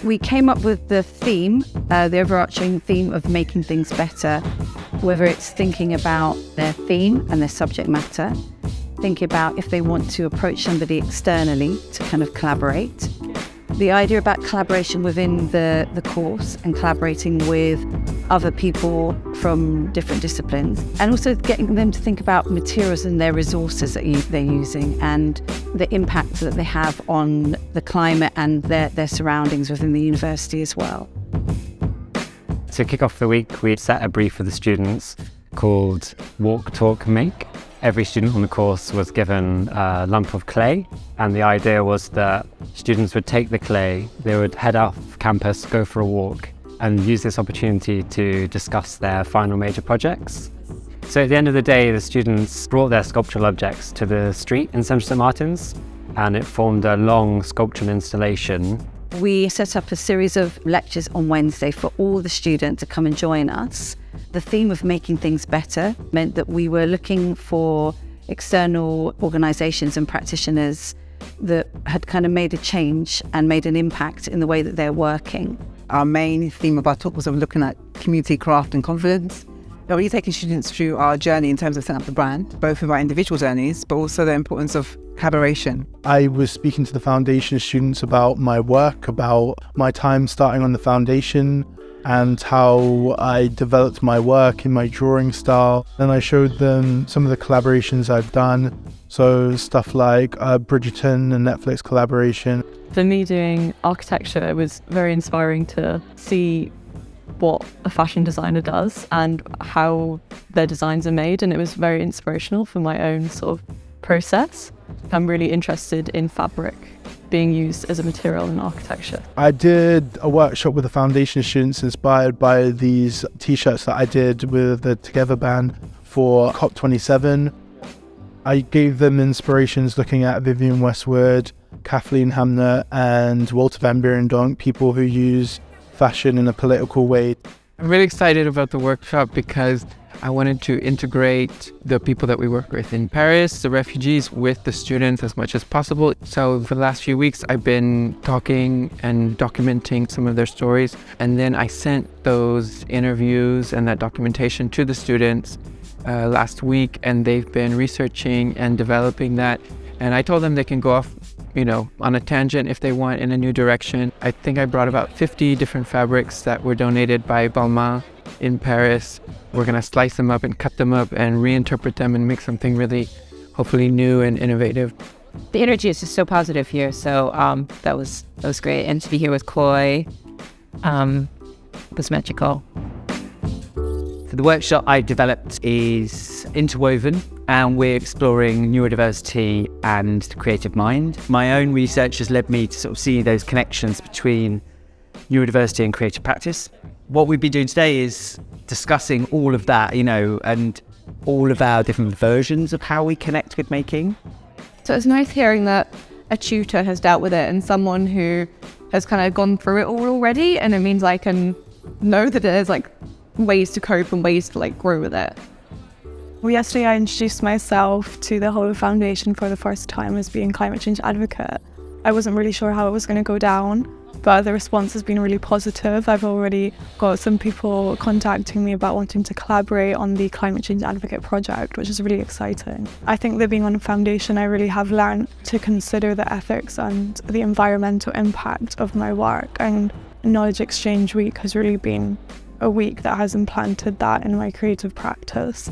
We came up with the theme, the overarching theme of making things better, whether it's thinking about their theme and their subject matter, thinking about if they want to approach somebody externally to kind of collaborate. The idea about collaboration within the course and collaborating with other people from different disciplines, and also getting them to think about materials and their resources that they're using and the impact that they have on the climate and their surroundings within the university as well. To kick off the week, we set a brief for the students called Walk, Talk, Make. Every student on the course was given a lump of clay, and the idea was that students would take the clay, they would head off campus, go for a walk, and use this opportunity to discuss their final major projects. So at the end of the day, the students brought their sculptural objects to the street in Central St Martin's, and it formed a long sculptural installation. We set up a series of lectures on Wednesday for all the students to come and join us. The theme of making things better meant that we were looking for external organisations and practitioners that had kind of made a change and made an impact in the way that they're working. Our main theme of our talk was looking at community, craft and confidence. We're really taking students through our journey in terms of setting up the brand, both of our individual journeys, but also the importance of collaboration. I was speaking to the foundation students about my work, about my time starting on the foundation, and how I developed my work in my drawing style. Then I showed them some of the collaborations I've done. So stuff like Bridgerton and Netflix collaboration. For me, doing architecture, it was very inspiring to see what a fashion designer does and how their designs are made, and it was very inspirational for my own sort of process. I'm really interested in fabric being used as a material in architecture. I did a workshop with the foundation students inspired by these t-shirts that I did with the Takeover band for COP27. I gave them inspirations looking at Vivienne Westwood, Kathleen Hamner and Walter Van Beirendonck, people who use fashion in a political way. I'm really excited about the workshop because I wanted to integrate the people that we work with in Paris, the refugees, with the students as much as possible. So for the last few weeks, I've been talking and documenting some of their stories. And then I sent those interviews and that documentation to the students last week, and they've been researching and developing that. And I told them they can go off, on a tangent if they want in a new direction. I think I brought about 50 different fabrics that were donated by Balmain in Paris. We're gonna slice them up and cut them up and reinterpret them and make something really, hopefully new and innovative. The energy is just so positive here, so that was great. And to be here with Chloe was magical. So the workshop I developed is interwoven, and we're exploring neurodiversity and the creative mind. My own research has led me to sort of see those connections between neurodiversity and creative practice. What we've been doing today is discussing all of that, and all of our different versions of how we connect with making. So it's nice hearing that a tutor has dealt with it and someone who has kind of gone through it all already, and it means I can know that there's ways to cope and ways to grow with it. Well, yesterday I introduced myself to the whole foundation for the first time as being climate change advocate. I wasn't really sure how it was going to go down, but the response has been really positive. I've already got some people contacting me about wanting to collaborate on the climate change advocate project, which is really exciting. I think that being on a foundation, I really have learned to consider the ethics and the environmental impact of my work, and Knowledge Exchange Week has really been a week that has implanted that in my creative practice.